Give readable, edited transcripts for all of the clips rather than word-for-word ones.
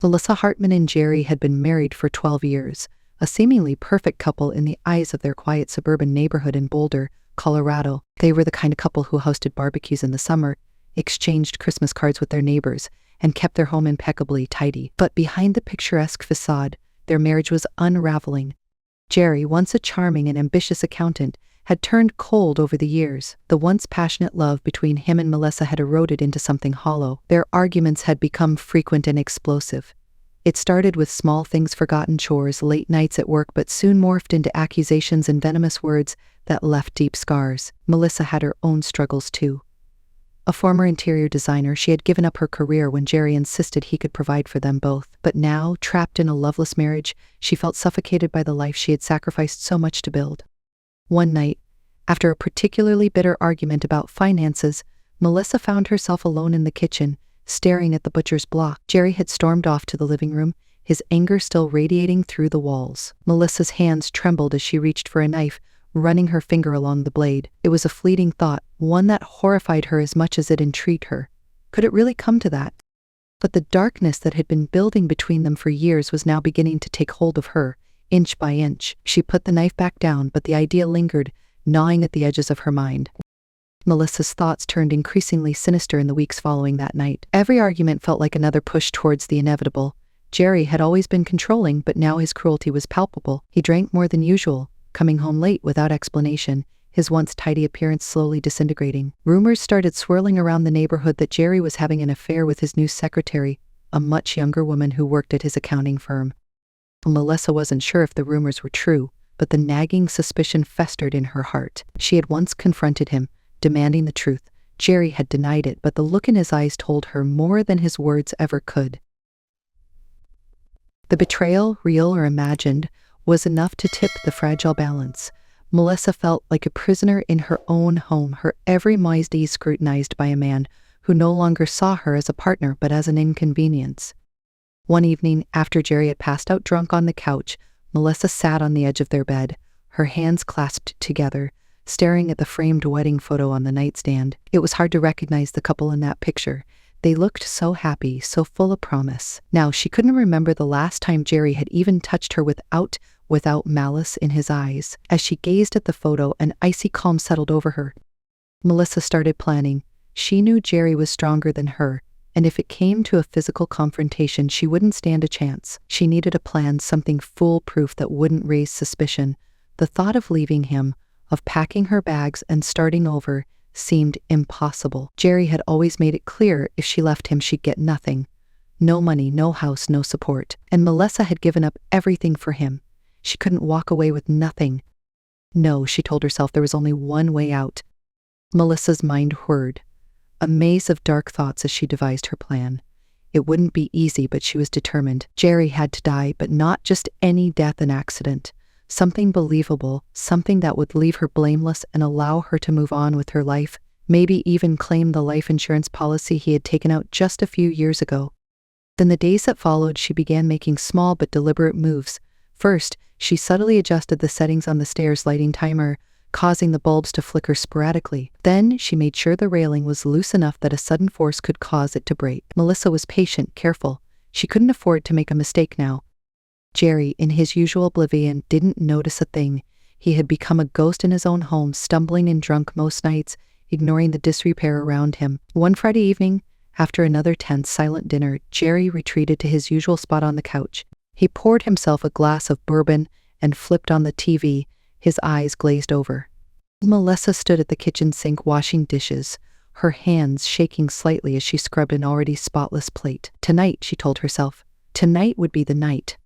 Melissa Hartman and Jerry had been married for 12 years, a seemingly perfect couple in the eyes of their quiet suburban neighborhood in Boulder, Colorado. They were the kind of couple who hosted barbecues in the summer, exchanged Christmas cards with their neighbors, and kept their home impeccably tidy. But behind the picturesque facade, their marriage was unraveling. Jerry, once a charming and ambitious accountant, had turned cold over the years. The once passionate love between him and Melissa had eroded into something hollow. Their arguments had become frequent and explosive. It started with small things, forgotten chores, late nights at work, but soon morphed into accusations and venomous words that left deep scars. Melissa had her own struggles too. A former interior designer, she had given up her career when Jerry insisted he could provide for them both. But now, trapped in a loveless marriage, she felt suffocated by the life she had sacrificed so much to build. One night, after a particularly bitter argument about finances, Melissa found herself alone in the kitchen, staring at the butcher's block. Jerry had stormed off to the living room, his anger still radiating through the walls. Melissa's hands trembled as she reached for a knife, running her finger along the blade. It was a fleeting thought, one that horrified her as much as it intrigued her. Could it really come to that? But the darkness that had been building between them for years was now beginning to take hold of her, inch by inch. She put the knife back down, but the idea lingered, gnawing at the edges of her mind. Melissa's thoughts turned increasingly sinister in the weeks following that night. Every argument felt like another push towards the inevitable. Jerry had always been controlling, but now his cruelty was palpable. He drank more than usual, coming home late without explanation, his once tidy appearance slowly disintegrating. Rumors started swirling around the neighborhood that Jerry was having an affair with his new secretary, a much younger woman who worked at his accounting firm. Melissa wasn't sure if the rumors were true, but the nagging suspicion festered in her heart. She had once confronted him, demanding the truth. Jerry had denied it, but the look in his eyes told her more than his words ever could. The betrayal, real or imagined, was enough to tip the fragile balance. Melissa felt like a prisoner in her own home, her every misdeed scrutinized by a man who no longer saw her as a partner but as an inconvenience. One evening, after Jerry had passed out drunk on the couch, Melissa sat on the edge of their bed, her hands clasped together, staring at the framed wedding photo on the nightstand. It was hard to recognize the couple in that picture. They looked so happy, so full of promise. Now, she couldn't remember the last time Jerry had even touched her without malice in his eyes. As she gazed at the photo, an icy calm settled over her. Melissa started planning. She knew Jerry was stronger than her, and if it came to a physical confrontation, she wouldn't stand a chance. She needed a plan, something foolproof that wouldn't raise suspicion. The thought of leaving him, of packing her bags and starting over, seemed impossible. Jerry had always made it clear if she left him she'd get nothing. No money, no house, no support. And Melissa had given up everything for him. She couldn't walk away with nothing. No, she told herself there was only one way out. Melissa's mind whirred, a maze of dark thoughts as she devised her plan. It wouldn't be easy, but she was determined. Jerry had to die, but not just any death and accident. Something believable, something that would leave her blameless and allow her to move on with her life, maybe even claim the life insurance policy he had taken out just a few years ago. In the days that followed, she began making small but deliberate moves. First, she subtly adjusted the settings on the stairs lighting timer, causing the bulbs to flicker sporadically. Then, she made sure the railing was loose enough that a sudden force could cause it to break. Melissa was patient, careful. She couldn't afford to make a mistake now. Jerry, in his usual oblivion, didn't notice a thing. He had become a ghost in his own home, stumbling and drunk most nights, ignoring the disrepair around him. One Friday evening, after another tense, silent dinner, Jerry retreated to his usual spot on the couch. He poured himself a glass of bourbon and flipped on the TV, his eyes glazed over. Melissa stood at the kitchen sink washing dishes, her hands shaking slightly as she scrubbed an already spotless plate. Tonight, she told herself, tonight would be the night.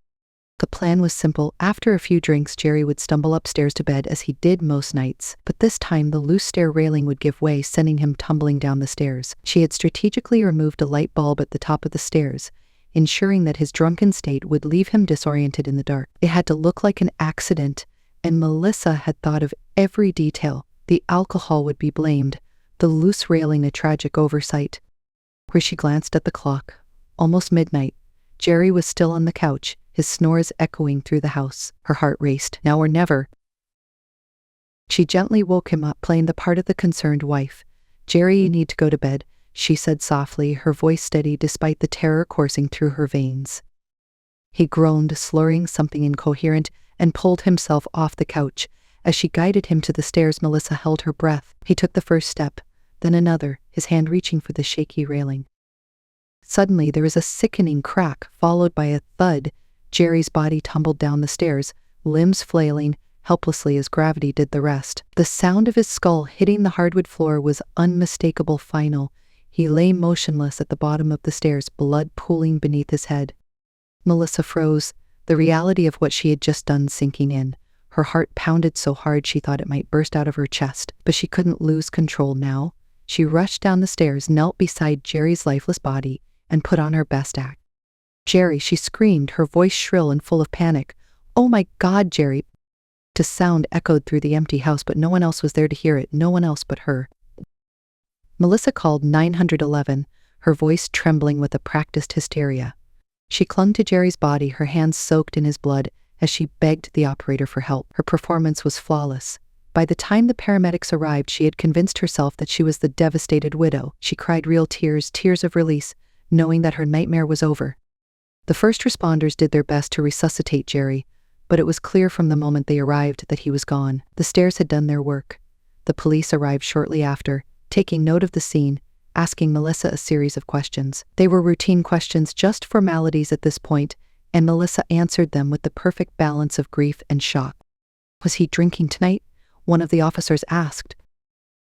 The plan was simple. After a few drinks, Jerry would stumble upstairs to bed as he did most nights, but this time the loose stair railing would give way, sending him tumbling down the stairs. She had strategically removed a light bulb at the top of the stairs, ensuring that his drunken state would leave him disoriented in the dark. It had to look like an accident, and Melissa had thought of every detail. The alcohol would be blamed, the loose railing a tragic oversight. Where she glanced at the clock, almost midnight. Jerry was still on the couch, his snores echoing through the house. Her heart raced. Now or never. She gently woke him up, playing the part of the concerned wife. Jerry, you need to go to bed. she said softly, her voice steady despite the terror coursing through her veins. He groaned, slurring something incoherent, and pulled himself off the couch. As she guided him to the stairs, Melissa held her breath. He took the first step, then another, his hand reaching for the shaky railing. Suddenly, there was a sickening crack, followed by a thud. Jerry's body tumbled down the stairs, limbs flailing helplessly as gravity did the rest. The sound of his skull hitting the hardwood floor was unmistakable, final. He lay motionless at the bottom of the stairs, blood pooling beneath his head. Melissa froze, the reality of what she had just done sinking in. Her heart pounded so hard she thought it might burst out of her chest, but she couldn't lose control now. She rushed down the stairs, knelt beside Jerry's lifeless body, and put on her best act. "Jerry," she screamed, her voice shrill and full of panic. "Oh my God, Jerry!" The sound echoed through the empty house, but no one else was there to hear it, no one else but her. Melissa called 911, her voice trembling with a practiced hysteria. She clung to Jerry's body, her hands soaked in his blood, as she begged the operator for help. Her performance was flawless. By the time the paramedics arrived, she had convinced herself that she was the devastated widow. She cried real tears, tears of release, knowing that her nightmare was over. The first responders did their best to resuscitate Jerry, but it was clear from the moment they arrived that he was gone. The stairs had done their work. The police arrived shortly after, taking note of the scene, asking Melissa a series of questions. They were routine questions, just formalities at this point, and Melissa answered them with the perfect balance of grief and shock. "Was he drinking tonight?" one of the officers asked.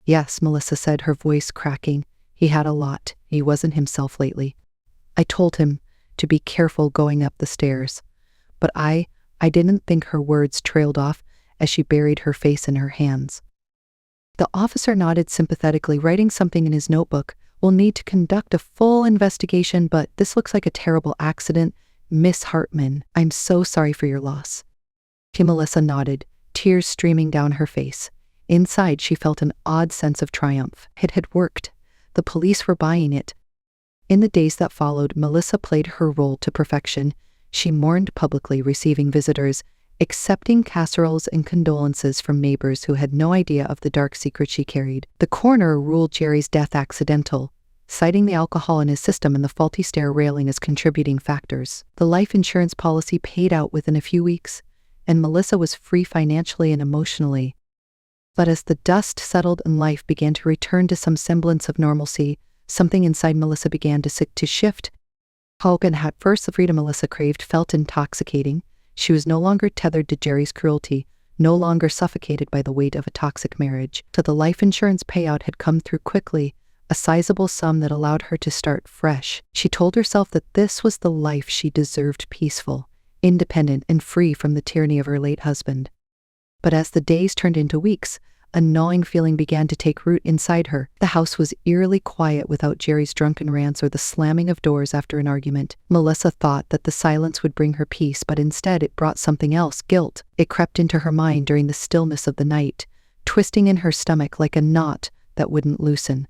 "Yes," Melissa said, her voice cracking. "He had a lot. He wasn't himself lately. I told him to be careful going up the stairs. But I didn't think." Her words trailed off as she buried her face in her hands. The officer nodded sympathetically, writing something in his notebook. "We'll need to conduct a full investigation, but this looks like a terrible accident. Miss Hartman, I'm so sorry for your loss." Melissa nodded, tears streaming down her face. Inside, she felt an odd sense of triumph. It had worked. The police were buying it. In the days that followed, Melissa played her role to perfection. She mourned publicly, receiving visitors, accepting casseroles and condolences from neighbors who had no idea of the dark secret she carried. The coroner ruled Jerry's death accidental, citing the alcohol in his system and the faulty stair railing as contributing factors. The life insurance policy paid out within a few weeks, and Melissa was free financially and emotionally. But as the dust settled and life began to return to some semblance of normalcy, something inside Melissa began to shift. Hogan had first the freedom Melissa craved felt intoxicating. She was no longer tethered to Jerry's cruelty, no longer suffocated by the weight of a toxic marriage. So the life insurance payout had come through quickly, a sizable sum that allowed her to start fresh. She told herself that this was the life she deserved, peaceful, independent, and free from the tyranny of her late husband. But as the days turned into weeks, a gnawing feeling began to take root inside her. The house was eerily quiet without Jerry's drunken rants or the slamming of doors after an argument. Melissa thought that the silence would bring her peace, but instead it brought something else, guilt. It crept into her mind during the stillness of the night, twisting in her stomach like a knot that wouldn't loosen.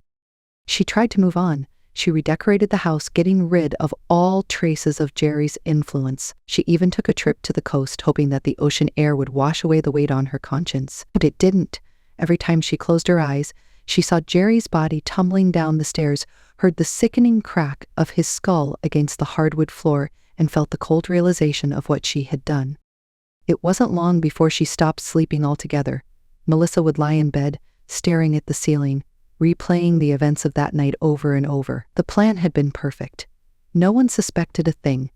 She tried to move on. She redecorated the house, getting rid of all traces of Jerry's influence. She even took a trip to the coast, hoping that the ocean air would wash away the weight on her conscience. But it didn't. Every time she closed her eyes, she saw Jerry's body tumbling down the stairs, heard the sickening crack of his skull against the hardwood floor, and felt the cold realization of what she had done. It wasn't long before she stopped sleeping altogether. Melissa would lie in bed, staring at the ceiling, replaying the events of that night over and over. The plan had been perfect. No one suspected a thing.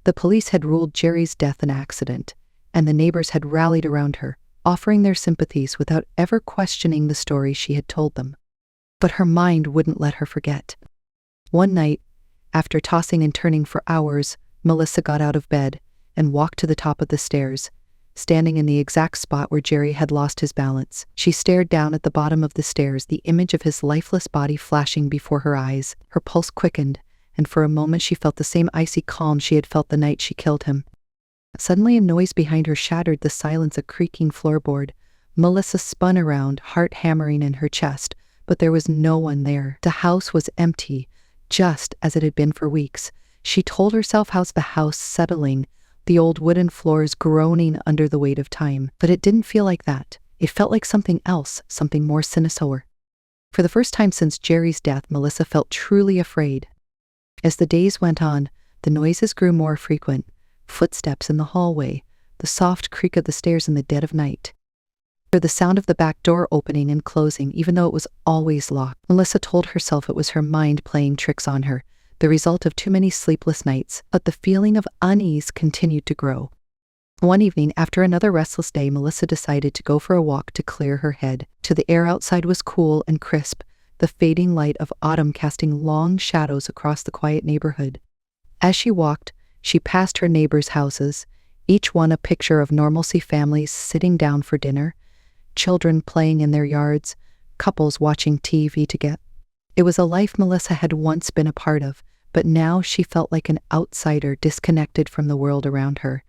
The police had ruled Jerry's death an accident, and the neighbors had rallied around her, offering their sympathies without ever questioning the story she had told them. But her mind wouldn't let her forget. One night, after tossing and turning for hours, Melissa got out of bed and walked to the top of the stairs, standing in the exact spot where Jerry had lost his balance. She stared down at the bottom of the stairs, the image of his lifeless body flashing before her eyes. Her pulse quickened, and for a moment she felt the same icy calm she had felt the night she killed him. Suddenly a noise behind her shattered the silence, a creaking floorboard. Melissa spun around, heart hammering in her chest, but there was no one there. The house was empty, just as it had been for weeks. She told herself how's the house settling, the old wooden floors groaning under the weight of time. But it didn't feel like that. It felt like something else, something more sinister. For the first time since Jerry's death, Melissa felt truly afraid. As the days went on, the noises grew more frequent. Footsteps in the hallway, the soft creak of the stairs in the dead of night, or the sound of the back door opening and closing, even though it was always locked. Melissa told herself it was her mind playing tricks on her, the result of too many sleepless nights, but the feeling of unease continued to grow. One evening, after another restless day, Melissa decided to go for a walk to clear her head. The air outside was cool and crisp, the fading light of autumn casting long shadows across the quiet neighborhood. As she walked, she passed her neighbors' houses, each one a picture of normalcy: families sitting down for dinner, children playing in their yards, couples watching TV together. It was a life Melissa had once been a part of, but now she felt like an outsider, disconnected from the world around her.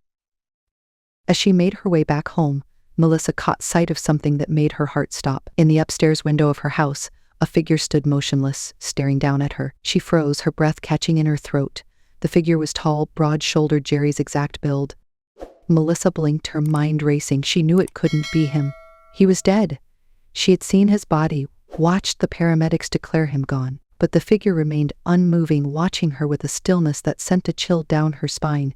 As she made her way back home, Melissa caught sight of something that made her heart stop. In the upstairs window of her house, a figure stood motionless, staring down at her. She froze, her breath catching in her throat. The figure was tall, broad-shouldered, Jerry's exact build. Melissa blinked, her mind racing. She knew it couldn't be him. He was dead. She had seen his body, watched the paramedics declare him gone. But the figure remained unmoving, watching her with a stillness that sent a chill down her spine.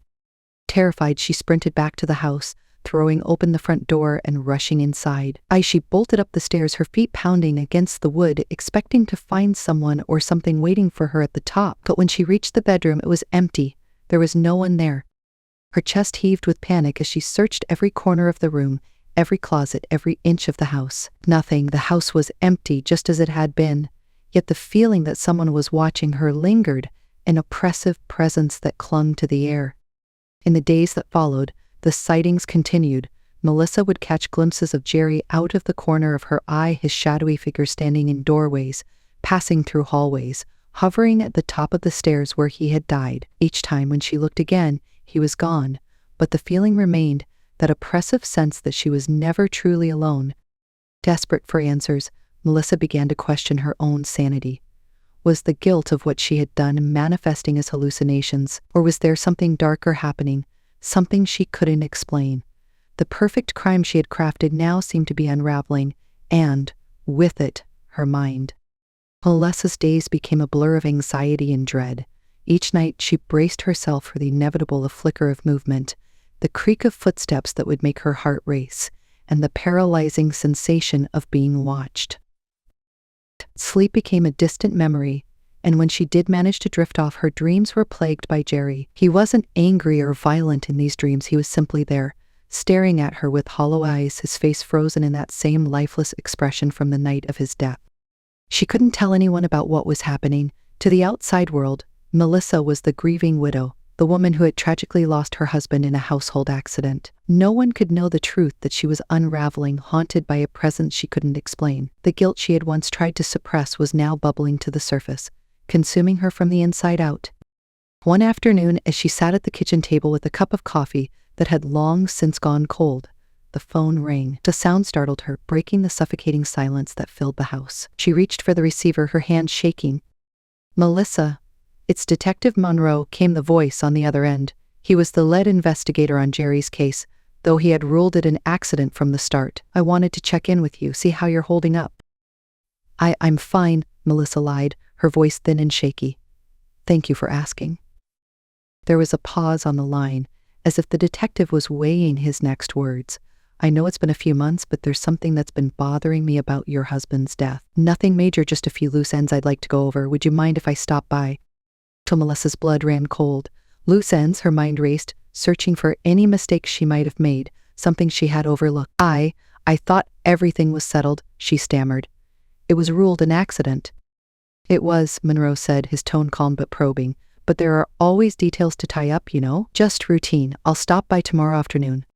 Terrified, she sprinted back to the house, throwing open the front door and rushing inside. She bolted up the stairs, her feet pounding against the wood, expecting to find someone or something waiting for her at the top. But when she reached the bedroom, it was empty. There was no one there. Her chest heaved with panic as she searched every corner of the room, every closet, every inch of the house. Nothing. The house was empty, just as it had been. Yet the feeling that someone was watching her lingered, an oppressive presence that clung to the air. In the days that followed, the sightings continued. Melissa would catch glimpses of Jerry out of the corner of her eye, his shadowy figure standing in doorways, passing through hallways, hovering at the top of the stairs where he had died. Each time when she looked again, he was gone, but the feeling remained, that oppressive sense that she was never truly alone. Desperate for answers, Melissa began to question her own sanity. Was the guilt of what she had done manifesting as hallucinations, or was there something darker happening, something she couldn't explain? The perfect crime she had crafted now seemed to be unraveling, and, with it, her mind. Melissa's days became a blur of anxiety and dread. Each night she braced herself for the inevitable: a flicker of movement, the creak of footsteps that would make her heart race, and the paralyzing sensation of being watched. Sleep became a distant memory, and when she did manage to drift off, her dreams were plagued by Jerry. He wasn't angry or violent in these dreams, he was simply there, staring at her with hollow eyes, his face frozen in that same lifeless expression from the night of his death. She couldn't tell anyone about what was happening. To the outside world, Melissa was the grieving widow, the woman who had tragically lost her husband in a household accident. No one could know the truth that she was unraveling, haunted by a presence she couldn't explain. The guilt she had once tried to suppress was now bubbling to the surface, consuming her from the inside out. One afternoon, as she sat at the kitchen table with a cup of coffee that had long since gone cold, the phone rang. The sound startled her, breaking the suffocating silence that filled the house. She reached for the receiver, her hand shaking. "Melissa, it's Detective Monroe," came the voice on the other end. He was the lead investigator on Jerry's case, though he had ruled it an accident from the start. "I wanted to check in with you, see how you're holding up." I'm fine," Melissa lied, her voice thin and shaky. "Thank you for asking." There was a pause on the line, as if the detective was weighing his next words. "I know it's been a few months, but there's something that's been bothering me about your husband's death. Nothing major, just a few loose ends I'd like to go over. Would you mind if I stop by?" Till Melissa's blood ran cold. Loose ends, her mind raced, searching for any mistake she might have made, something she had overlooked. I thought everything was settled," she stammered. "It was ruled an accident." "It was," Monroe said, his tone calm but probing. "But there are always details to tie up, you know. Just routine. I'll stop by tomorrow afternoon."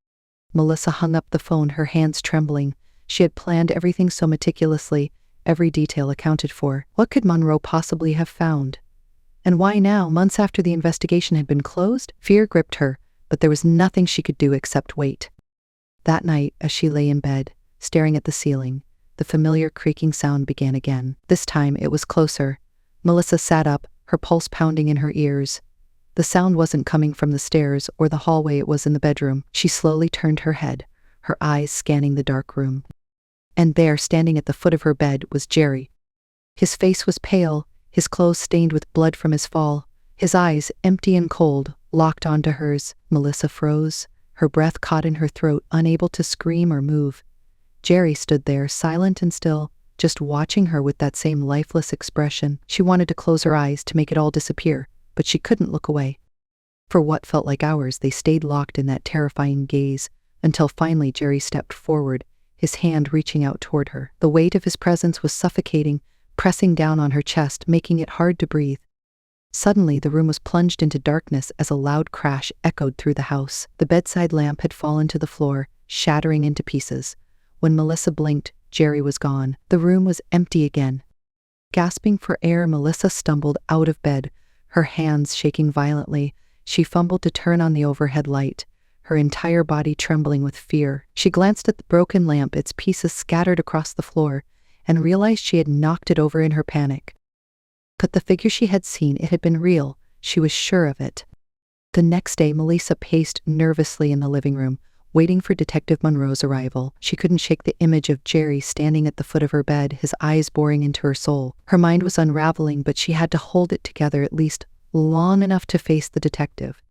Melissa hung up the phone, her hands trembling. She had planned everything so meticulously, every detail accounted for. What could Monroe possibly have found? And why now, months after the investigation had been closed? Fear gripped her, but there was nothing she could do except wait. That night, as she lay in bed, staring at the ceiling, the familiar creaking sound began again. This time it was closer. Melissa sat up, her pulse pounding in her ears. The sound wasn't coming from the stairs or the hallway, it was in the bedroom. She slowly turned her head, her eyes scanning the dark room. And there, standing at the foot of her bed, was Jerry. His face was pale, his clothes stained with blood from his fall, his eyes, empty and cold, locked onto hers. Melissa froze, her breath caught in her throat, unable to scream or move. Jerry stood there, silent and still, just watching her with that same lifeless expression. She wanted to close her eyes to make it all disappear, but she couldn't look away. For what felt like hours, they stayed locked in that terrifying gaze, until finally Jerry stepped forward, his hand reaching out toward her. The weight of his presence was suffocating, pressing down on her chest, making it hard to breathe. Suddenly, the room was plunged into darkness as a loud crash echoed through the house. The bedside lamp had fallen to the floor, shattering into pieces. When Melissa blinked, Jerry was gone. The room was empty again. Gasping for air, Melissa stumbled out of bed, her hands shaking violently. She fumbled to turn on the overhead light, her entire body trembling with fear. She glanced at the broken lamp, its pieces scattered across the floor, and realized she had knocked it over in her panic. But the figure she had seen, it had been real. She was sure of it. The next day, Melissa paced nervously in the living room, waiting for Detective Monroe's arrival. She couldn't shake the image of Jerry standing at the foot of her bed, his eyes boring into her soul. Her mind was unraveling, but she had to hold it together at least long enough to face the detective.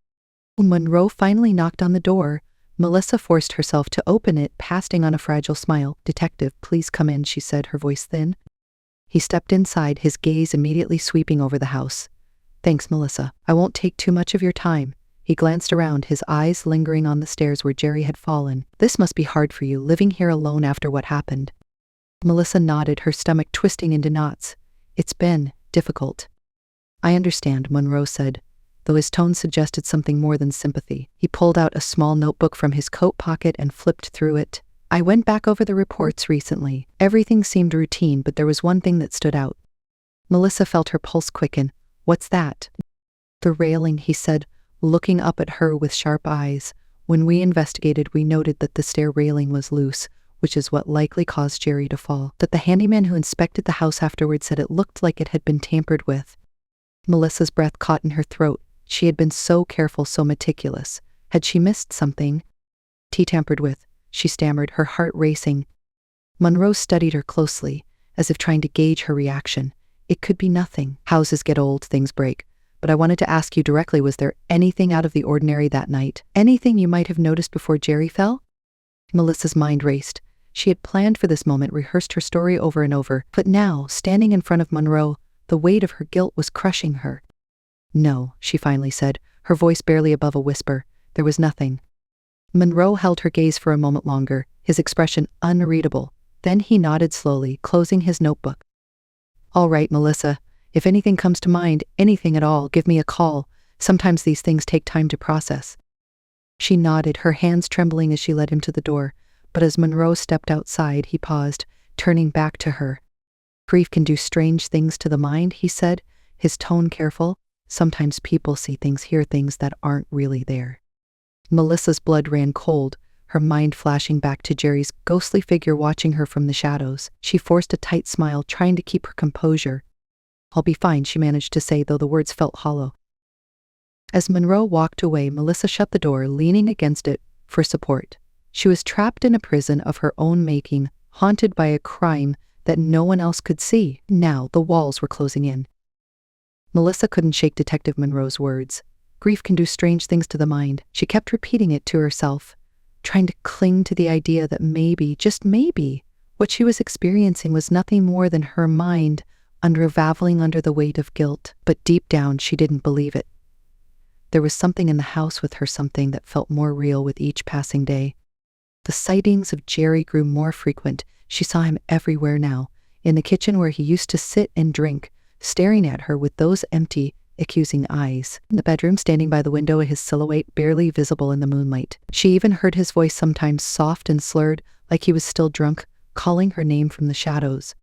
When Monroe finally knocked on the door, Melissa forced herself to open it, pasting on a fragile smile. "Detective, please come in," she said, her voice thin. He stepped inside, his gaze immediately sweeping over the house. "Thanks, Melissa. I won't take too much of your time." He glanced around, his eyes lingering on the stairs where Jerry had fallen. "This must be hard for you, living here alone after what happened." Melissa nodded, her stomach twisting into knots. "It's been difficult." "I understand," Monroe said, though his tone suggested something more than sympathy. He pulled out a small notebook from his coat pocket and flipped through it. "I went back over the reports recently. Everything seemed routine, but there was one thing that stood out." Melissa felt her pulse quicken. "What's that?" "The railing," he said, looking up at her with sharp eyes. "When we investigated, we noted that the stair railing was loose, which is what likely caused Jerry to fall. That the handyman who inspected the house afterward said it looked like it had been tampered with." Melissa's breath caught in her throat. She had been so careful, so meticulous. Had she missed something? "Tampered with," she stammered, her heart racing. Monroe studied her closely, as if trying to gauge her reaction. "It could be nothing. Houses get old, things break. But I wanted to ask you directly, was there anything out of the ordinary that night? Anything you might have noticed before Jerry fell?" Melissa's mind raced. She had planned for this moment, rehearsed her story over and over, but now, standing in front of Monroe, the weight of her guilt was crushing her. "No," she finally said, her voice barely above a whisper. "There was nothing." Monroe held her gaze for a moment longer, his expression unreadable. Then he nodded slowly, closing his notebook. "All right, Melissa. If anything comes to mind, anything at all, give me a call. Sometimes these things take time to process." She nodded, her hands trembling as she led him to the door. But as Monroe stepped outside, he paused, turning back to her. "Grief can do strange things to the mind," he said, his tone careful. "Sometimes people see things, hear things that aren't really there." Melissa's blood ran cold, her mind flashing back to Jerry's ghostly figure watching her from the shadows. She forced a tight smile, trying to keep her composure. "I'll be fine," she managed to say, though the words felt hollow. As Monroe walked away, Melissa shut the door, leaning against it for support. She was trapped in a prison of her own making, haunted by a crime that no one else could see. Now the walls were closing in. Melissa couldn't shake Detective Monroe's words. Grief can do strange things to the mind. She kept repeating it to herself, trying to cling to the idea that maybe, just maybe, what she was experiencing was nothing more than her mind unraveling under the weight of guilt. But deep down, she didn't believe it. There was something in the house with her, something that felt more real with each passing day. The sightings of Jerry grew more frequent. She saw him everywhere now, in the kitchen where he used to sit and drink, staring at her with those empty, accusing eyes. In the bedroom, standing by the window, his silhouette barely visible in the moonlight. She even heard his voice, sometimes soft and slurred, like he was still drunk, calling her name from the shadows.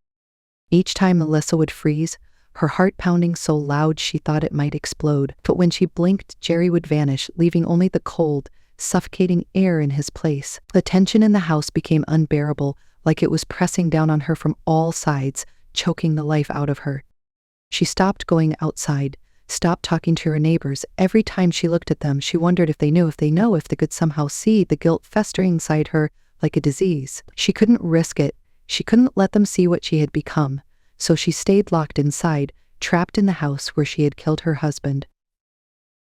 Each time Melissa would freeze, her heart pounding so loud she thought it might explode. But when she blinked, Jerry would vanish, leaving only the cold, suffocating air in his place. The tension in the house became unbearable, like it was pressing down on her from all sides, choking the life out of her. She stopped going outside, stopped talking to her neighbors. Every time she looked at them, she wondered if they knew, if they could somehow see the guilt festering inside her like a disease. She couldn't risk it. She couldn't let them see what she had become. so she stayed locked inside, trapped in the house where she had killed her husband.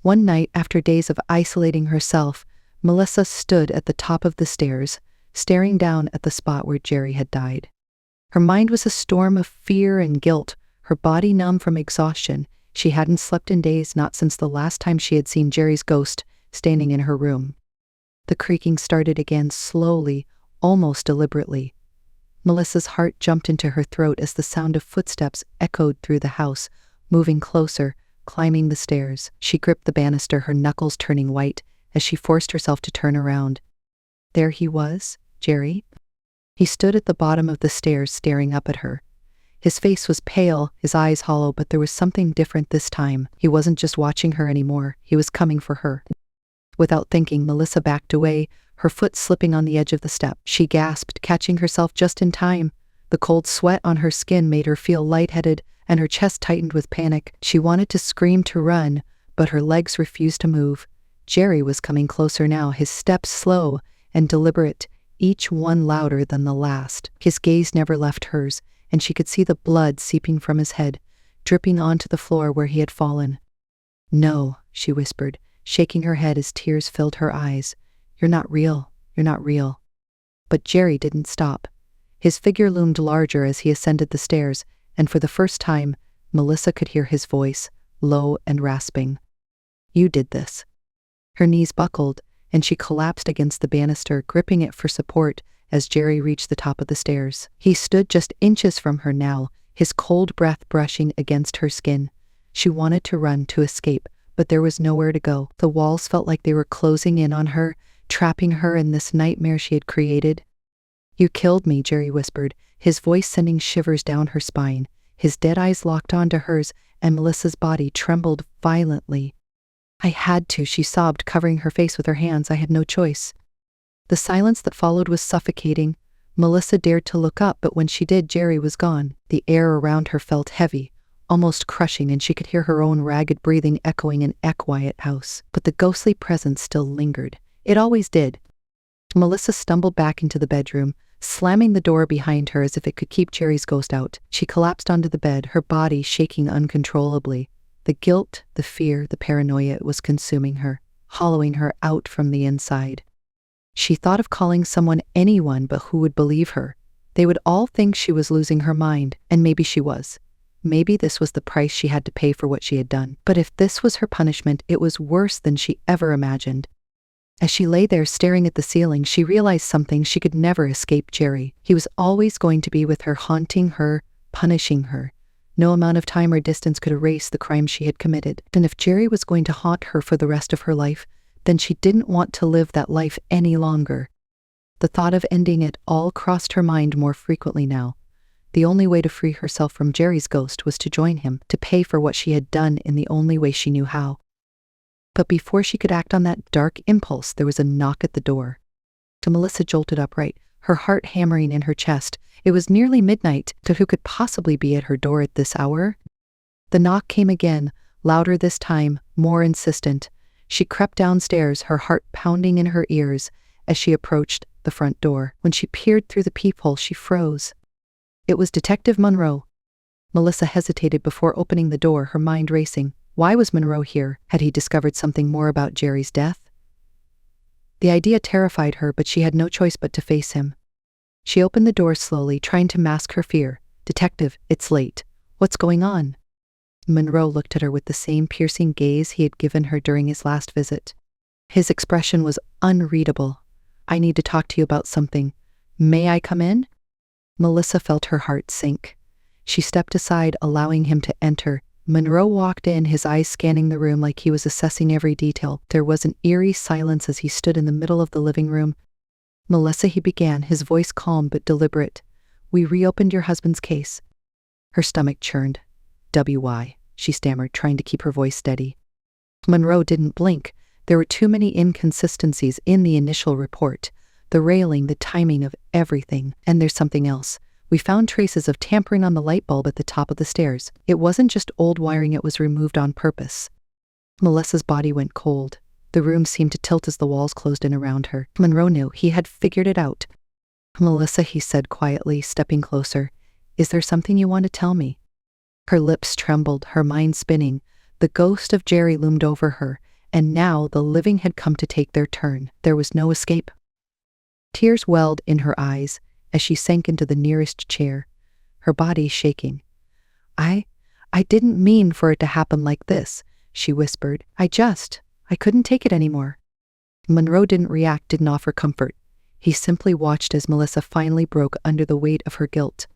One night, after days of isolating herself, Melissa stood at the top of the stairs, staring down at the spot where Jerry had died. Her mind was a storm of fear and guilt, her body numb from exhaustion. She hadn't slept in days, not since the last time she had seen Jerry's ghost standing in her room. The creaking started again, slowly, almost deliberately. Melissa's heart jumped into her throat as the sound of footsteps echoed through the house, moving closer, climbing the stairs. She gripped the banister, her knuckles turning white, as she forced herself to turn around. There he was, Jerry. He stood at the bottom of the stairs, staring up at her. His face was pale, his eyes hollow, but there was something different this time. He wasn't just watching her anymore, he was coming for her. Without thinking, Melissa backed away, her foot slipping on the edge of the step. She gasped, catching herself just in time. The cold sweat on her skin made her feel lightheaded, and her chest tightened with panic. She wanted to scream, to run, but her legs refused to move. Jerry was coming closer now, his steps slow and deliberate, each one louder than the last. His gaze never left hers, and she could see the blood seeping from his head, dripping onto the floor where he had fallen. "No," she whispered, shaking her head as tears filled her eyes. "You're not real. You're not real." But Jerry didn't stop. His figure loomed larger as he ascended the stairs, and for the first time, Melissa could hear his voice, low and rasping. "You did this." Her knees buckled, and she collapsed against the banister, gripping it for support as Jerry reached the top of the stairs. He stood just inches from her now, his cold breath brushing against her skin. She wanted to run, to escape, but there was nowhere to go. The walls felt like they were closing in on her, trapping her in this nightmare she had created. "You killed me," Jerry whispered, his voice sending shivers down her spine. His dead eyes locked onto hers, and Melissa's body trembled violently. "I had to," she sobbed, covering her face with her hands. "I had no choice." The silence that followed was suffocating. Melissa dared to look up, but when she did, Jerry was gone. The air around her felt heavy, almost crushing, and she could hear her own ragged breathing echoing in a quiet house. But the ghostly presence still lingered. It always did. Melissa stumbled back into the bedroom, slamming the door behind her as if it could keep Jerry's ghost out. She collapsed onto the bed, her body shaking uncontrollably. The guilt, the fear, the paranoia was consuming her, hollowing her out from the inside. She thought of calling someone, anyone, but who would believe her? They would all think she was losing her mind, and maybe she was. Maybe this was the price she had to pay for what she had done. But if this was her punishment, it was worse than she ever imagined. As she lay there staring at the ceiling, she realized something: she could never escape Jerry. He was always going to be with her, haunting her, punishing her. No amount of time or distance could erase the crime she had committed. And if Jerry was going to haunt her for the rest of her life, then she didn't want to live that life any longer. The thought of ending it all crossed her mind more frequently now. The only way to free herself from Jerry's ghost was to join him, to pay for what she had done in the only way she knew how. But before she could act on that dark impulse, there was a knock at the door. Melissa jolted upright, her heart hammering in her chest. It was nearly midnight. Who could possibly be at her door at this hour? The knock came again, louder this time, more insistent. She crept downstairs, her heart pounding in her ears as she approached the front door. When she peered through the peephole, she froze. It was Detective Monroe. Melissa hesitated before opening the door, her mind racing. Why was Monroe here? Had he discovered something more about Jerry's death? The idea terrified her, but she had no choice but to face him. She opened the door slowly, trying to mask her fear. "Detective, it's late. What's going on?" Monroe looked at her with the same piercing gaze he had given her during his last visit. His expression was unreadable. "I need to talk to you about something. May I come in?" Melissa felt her heart sink. She stepped aside, allowing him to enter. Monroe walked in, his eyes scanning the room like he was assessing every detail. There was an eerie silence as he stood in the middle of the living room. "Melissa," he began, his voice calm but deliberate, "we reopened your husband's case." Her stomach churned. "Why?" she stammered, trying to keep her voice steady. Monroe didn't blink. There were too many inconsistencies in the initial report. The railing, the timing of everything. "And there's something else. We found traces of tampering on the light bulb at the top of the stairs. It wasn't just old wiring, it was removed on purpose." Melissa's body went cold. The room seemed to tilt as the walls closed in around her. Monroe knew. He had figured it out. "Melissa," he said quietly, stepping closer, Is there something you want to tell me?" Her lips trembled, her mind spinning. The ghost of Jerry loomed over her, and now the living had come to take their turn. There was no escape. Tears welled in her eyes as she sank into the nearest chair, her body shaking. I didn't mean for it to happen like this," she whispered. I couldn't take it anymore." Monroe didn't react, didn't offer comfort. He simply watched as Melissa finally broke under the weight of her guilt.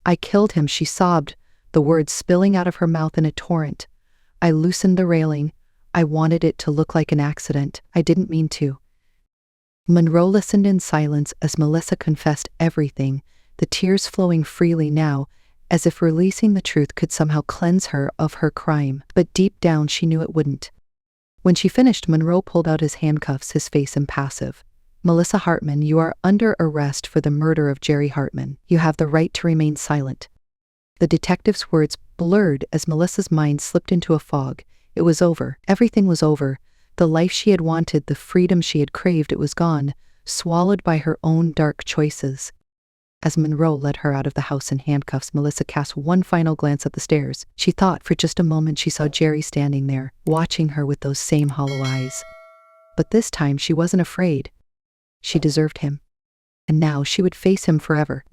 "I killed him," she sobbed, the words spilling out of her mouth in a torrent. "I loosened the railing. I wanted it to look like an accident. I didn't mean to." Monroe listened in silence as Melissa confessed everything, the tears flowing freely now, as if releasing the truth could somehow cleanse her of her crime. But deep down she knew it wouldn't. When she finished, Monroe pulled out his handcuffs, his face impassive. "Melissa Hartman, you are under arrest for the murder of Jerry Hartman. You have the right to remain silent." The detective's words blurred as Melissa's mind slipped into a fog. It was over. Everything was over. The life she had wanted, the freedom she had craved, it was gone, swallowed by her own dark choices. As Monroe led her out of the house in handcuffs, Melissa cast one final glance at the stairs. She thought for just a moment she saw Jerry standing there, watching her with those same hollow eyes. But this time she wasn't afraid. She deserved him. And now she would face him forever.